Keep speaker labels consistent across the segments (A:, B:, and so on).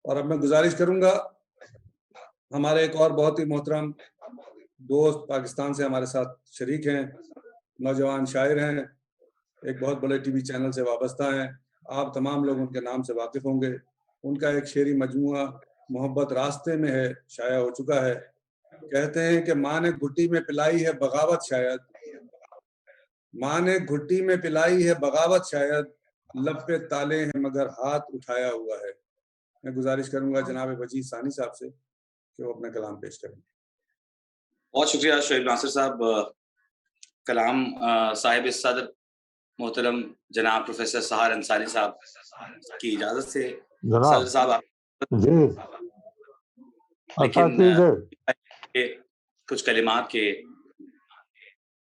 A: और अब मैं गुजारिश करूंगा, हमारे एक और बहुत ही मोहतरम दोस्त पाकिस्तान से हमारे साथ शरीक हैं, नौजवान शायर हैं, एक बहुत बड़े टीवी चैनल से वाबस्ता हैं। आप तमाम लोग उनके नाम से वाकिफ होंगे। उनका एक शेरी मजमूआ मोहब्बत रास्ते में है शाया हो चुका है। कहते हैं कि माँ ने घुट्टी में पिलाई है बगावत शायद, माँ ने घुट्टी में पिलाई है बगावत शायद, लब पे ताले हैं मगर हाथ उठाया हुआ है। मैं गुजारिश करूंगा जनाब वजीद सानी साहब से कि वो अपना कलाम पेश करें।
B: बहुत शुक्रिया शोएब नासिर साहब। कलाम साहिब सदर मोहतरम जनाब प्रोफेसर सहार अंसारी साहब की इजाजत से सदर साहब आप
C: जी
B: लेकिन कुछ कलिमात के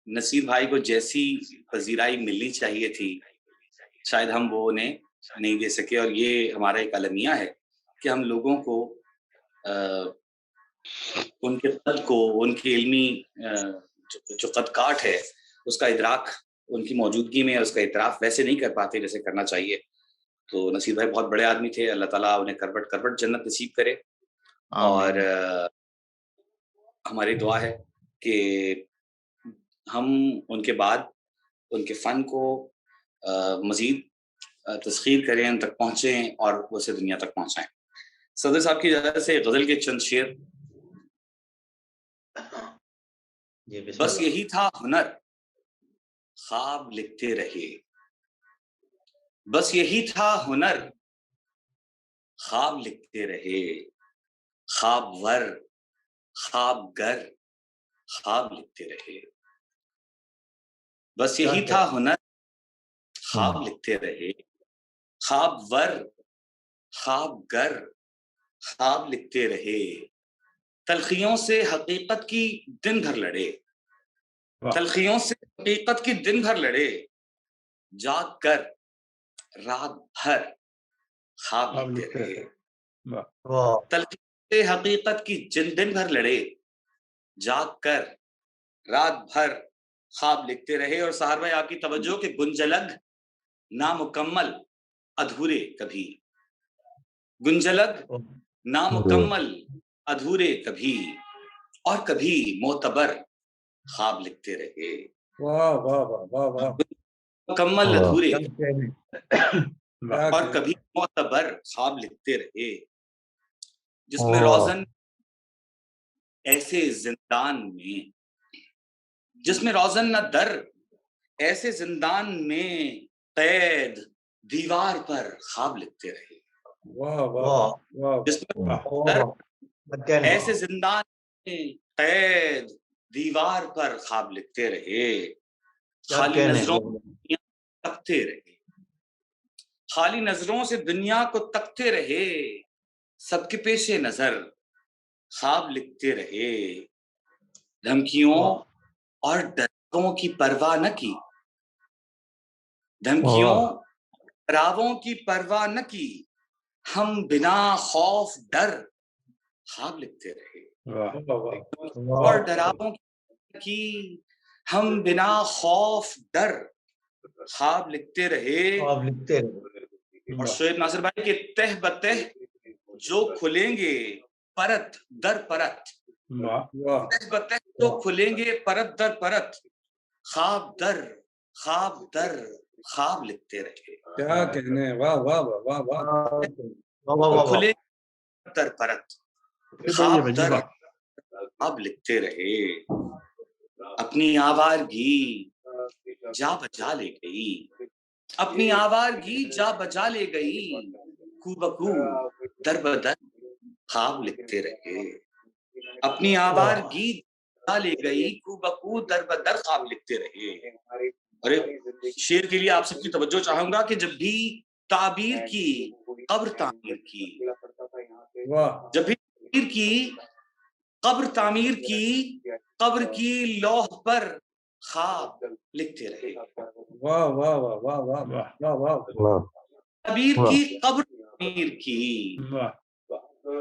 B: नसीर भाई को जैसी पजीराई मिलनी चाहिए थी शायद हम वो उन्हें नहीं दे सके, और ये हमारा एक अलमिया है कि हम लोगों को उनके कद को, उनकी इल्मी जो कद काट है उसका इदराक उनकी मौजूदगी में उसका इतराफ वैसे नहीं कर पाते जैसे करना चाहिए। तो नसीर भाई बहुत बड़े आदमी थे, अल्लाह ताला उन्हें करबट करबट जन्नत नसीब करे। और हमारी दुआ है कि हम उनके बाद उनके फ़न को मज़ीद तस्खीर करें, उन तक पहुँचें और उसे दुनिया तक पहुँचाएं। सदर साहब की इजाज़त से गज़ल के चंद शेर। बस यही था हुनर, ख्वाब लिखते रहे। बस यही था हुनर, ख्वाब लिखते रहे। ख्वाबवर, ख्वाबगर, ख्वाब लिखते रहे। बस यही था हुनर, ख्वाब लिखते रहे। ख्वाबवर, ख्वाबगर, ख्वाब लिखते रहे। तलखियों से हकीकत की दिन भर लड़े। तलखियों से हकीकत की दिन भर लड़े। जाग कर रात भर ख्वाब लिखते रहे। तलखियों से हकीकत की दिन भर लड़े। जाग कर रात भर ख्वाब लिखते रहे। और सहार भाई आपकी तवज्जो के गुंजलग नामुकम्मल अधूरे कभी। गुंजलग नामुकम्मल अधूरे कभी, और कभी मोतबर ख्वाब लिखते रहे।
A: वाह वाह वाह वाह वाह।
B: मुकम्मल अधूरे और कभी मोतबर ख्वाब लिखते रहे। जिसमें रोज़न ऐसे जिंदान में, जिसमें रोज़न न दर ऐसे जिंदान में, कैद दीवार पर ख्वाब लिखते रहे।
A: वाह वाह वाह।
B: जिसमें ऐसे जिंदान में, कैद दीवार पर ख्वाब लिखते रहे। खाली नजरों तकते रहे। खाली नजरों से दुनिया को तकते रहे। सबके पेशे नजर ख्वाब लिखते रहे। धमकियों और डरावों की परवाह न की। धमकियों डरावों की परवाह न की। हम बिना खौफ डर ख्वाब लिखते रहे। और डरावों की हम बिना खौफ डर ख्वाब लिखते रहे। और शोएब नासिर भाई के तह बतह जो खुलेंगे परत दर परत। तह बतह जो खुलेंगे परत दर परत। ख्वाब दर ख्वाब लिखते रहे।
A: क्या कहने, वाह वाह वाह वाह वाह।
B: खुले दर परत, ख्वाब दर ख्वाब लिखते रहे। अपनी आवारगी जा बजा ले गई। अपनी आवारगी जा बजा ले गई। कूबकू दर बदर ख्वाब लिखते रहे। अपनी आवारगी जा ले गई। कूबकू दर बदर ख्वाब लिखते रहे। अरे शेर के लिए आप सबकी तवज्जो चाहूंगा कि जब भी ताबीर की कब्र तामीर की, जब भी ताबीर की कब्र तामीर की, कब्र की लौह पर ख्वाब लिखते रहे।
A: वाह वाह वाह वाह वाह वाह वाह।
B: ताबीर की कब्र तामीर की,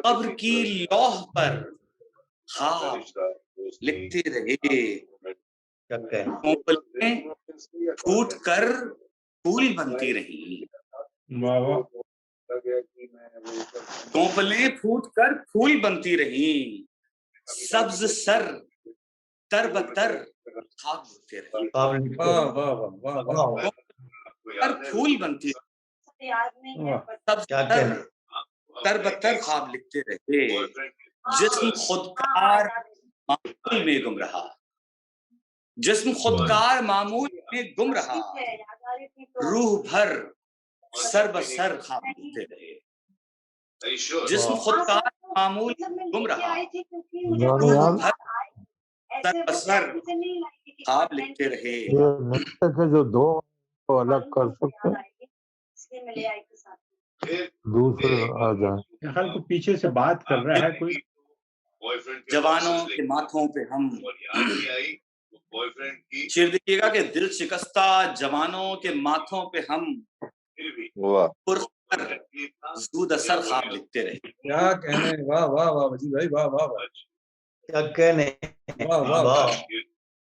B: कब्र की लौह पर ख्वाब लिखते रहे। फूट कर फूल बनती रही। कोंपलें फूट कर फूल बनती रही, सब्ज सर तर बतर खाक लिखते रहे।
A: वाह वाह वाह वाह वाह,
B: पर फूल बनती सब्ज सर तर बतर ख्वाब लिखते रहे। जिस्म खुदकार मामूल में गुम रहा, जिस्म खुदकार मामूल में गुम रहा, रूह भर सर बसर ख्वाब लिखते रहे। जिस्म खुदकार मामूल में गुम रहा, रूह भर सर बसर ख्वाब लिखते रहे।
C: से जो दो तो अलग कर सकते दूसरे आ जाए।
D: ख्याल को पीछे से बात कर रहा है कोई।
B: जवानों के माथों पे हम शेर देखिएगा कि दिल शिकस्ता जवानों के माथों पे हम ज़ूद असर ख्वाब लिखते रहे।
A: क्या कहने, वाह वाह वाह वजी भाई, वाह वाह वाह,
E: क्या कहने,
A: वाह वाह वाह,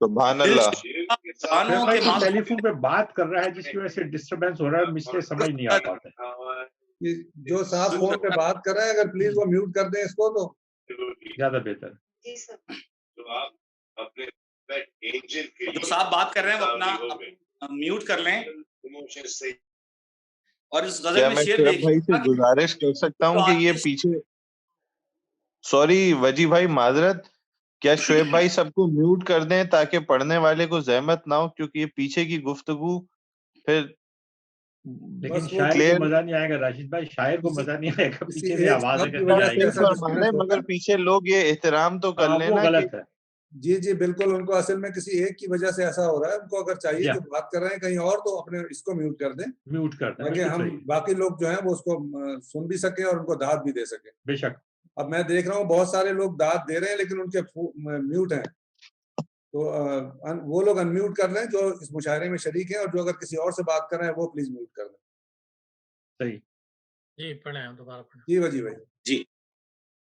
C: सुभान अल्लाह।
B: जवानों के माथों
D: टेलीफोन पे बात कर रहा है जिसकी वजह से डिस्टर्बेंस हो रहा है, मुझे समझ नहीं आ पाता है।
A: कि जो साहब फोन पे बात कर रहे हैं, अगर प्लीज वो म्यूट कर दें इसको तो
D: ज्यादा बेहतर।
B: जो साहब बात कर रहे हैं वो अपना म्यूट कर लें। और इस गजल
C: क्या
B: में
C: मैं
B: शेर
C: शोएब भाई से
B: देखिएगा कि
C: गुजारिश कर सकता हूँ कि ये पीछे, सॉरी वजी भाई माजरत, क्या शोएब भाई सबको म्यूट कर दें ताकि पढ़ने वाले को जहमत ना हो, क्योंकि ये पीछे की गुफ्तगू फिर
D: लेकिन
A: बस वो
D: शायर
C: क्लियर
D: को मजा नहीं आएगा राशिद भाई, शायर को मजा नहीं आएगा,
A: किसी
D: पीछे से
A: एक
D: आवाज
A: शब्द की
D: अगर नहीं
A: वजह से
D: आएगी।
A: ऐसा
C: फरमाने,
A: डिस्टर्बेंस होता
C: मगर
A: है।
C: पीछे लोग ये एहतराम तो कर
D: वो
C: लेना
D: गलत
C: कि
D: है।
A: जी जी बिल्कुल, उनको असल में किसी एक की वजह से ऐसा हो रहा है। उनको अगर चाहिए
D: या।
A: कि बात कर रहे हैं कहीं और तो अपने इसको म्यूट कर दें,
D: म्यूट करता है,
A: ताकि
D: बिल्कुल
A: हम
D: सही,
A: बाकी लोग जो हैं वो उसको सुन भी सके और उनको दाद भी दे सके।
D: बेशक।
A: अब मैं देख रहा हूँ बहुत सारे लोग दाद दे रहे हैं लेकिन उनके म्यूट हैं, तो वो लोग अनम्यूट कर लें जो इस मुशायरे में शरीक हैं, और जो अगर किसी और से बात कर रहे हैं वो प्लीज म्यूट कर लें।
D: सही
F: जी, पढ़े हम दोबारा पढ़े।
A: जी वजी भाई।
B: जी,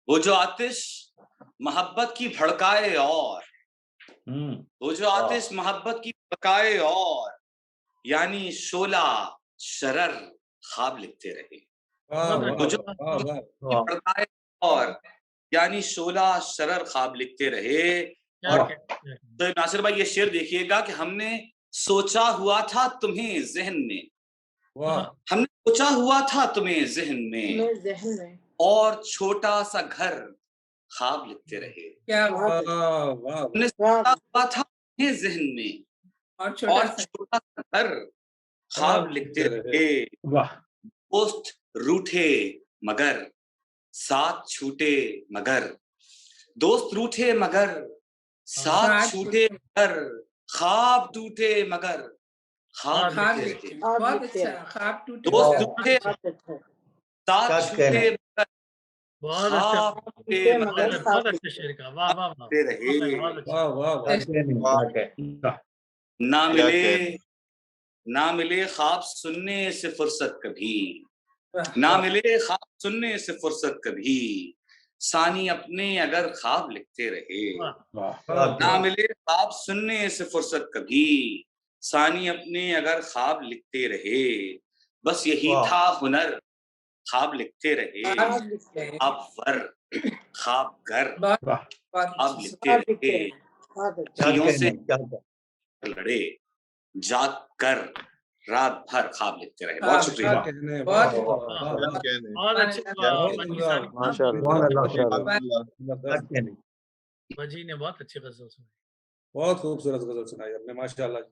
B: वो जो आतिश मोहब्बत की भड़काए और वो जो आतिश मोहब्बत की भड़काए और यानी शोला शरर ख्वाब लिखते रहे।
A: वाह वाह
B: वो जो
A: वाह वाह,
B: भड़काए और यानी शोला शरर ख्वाब लिखते रहे।
F: क्या
B: और
F: कहते हैं?
B: तो नासिर भाई ये शेर देखिएगा कि हमने सोचा हुआ था तुम्हें जहन में,
A: वाह
B: हमने सोचा हुआ था तुम्हें जहन में और छोटा सा घर ख्वाब लिखते रहे।
G: क्या
A: वाह वाह,
B: हमने सोचा हुआ था तुम्हें जहन में
G: और
B: और
G: छोटा सा
B: छोटा सा घर ख्वाब लिखते रहे।
D: वाह।
B: दोस्त रूठे मगर साथ छूटे मगर, दोस्त रूठे मगर साथ
G: साथ
B: छूटे मगर ख्वाब टूटे मगर ख्वाब
G: ख्वाब
B: लिखते
G: लिखते
B: रहे।
G: हैं। बहुत अच्छा, ख्वाब टूटे
B: दोस्त
G: मगर।
B: रूठे साथ
E: क्या
B: छूटे
E: कहने।
B: मगर
F: बहुत अच्छा,
B: ख्वाब टूटे मगर
F: बहुत अच्छे शेर का, वाह वाह वाह,
B: लिखते रहे।
F: बहुत अच्छा।
A: वाह वाह वाह,
B: ना
C: क्या
B: मिले
C: कहने।
B: ना मिले ख्वाब सुनने से फुर्सत कभी,
G: वाह।
B: ना मिले ख्वाब सुनने से फुर्सत कभी, सानी अपने अगर ख्वाब लिखते रहे। ना मिले ख्वाब सुनने से फुर्सत कभी, सानी अपने अगर ख्वाब लिखते रहे। बस यही
E: वाह।
B: था हुनर ख्वाब लिखते रहे।
G: ख्वाब लिखते हैं।
B: अब वर ख्वाब घर
G: बहुत
B: अब
G: अच्छा।
B: लिखते रहे।
E: क्या
B: अखियों से
E: कहने, क्या कहने।
B: लड़े जाग कर रात भर ख्वाब लिखते रहे। बहुत
G: हाँ,
B: शुक्रिया।
A: क्या कहने,
G: बहुत
A: वाह वाह वाह,
C: क्या कहने।
F: बहुत अच्छे,
A: बहुत
C: माशाअल्लाह।
F: वजी ने बहुत अच्छी गजल सुनाई।
A: बहुत खूबसूरत गजल सुनाई आपने, माशाअल्लाह।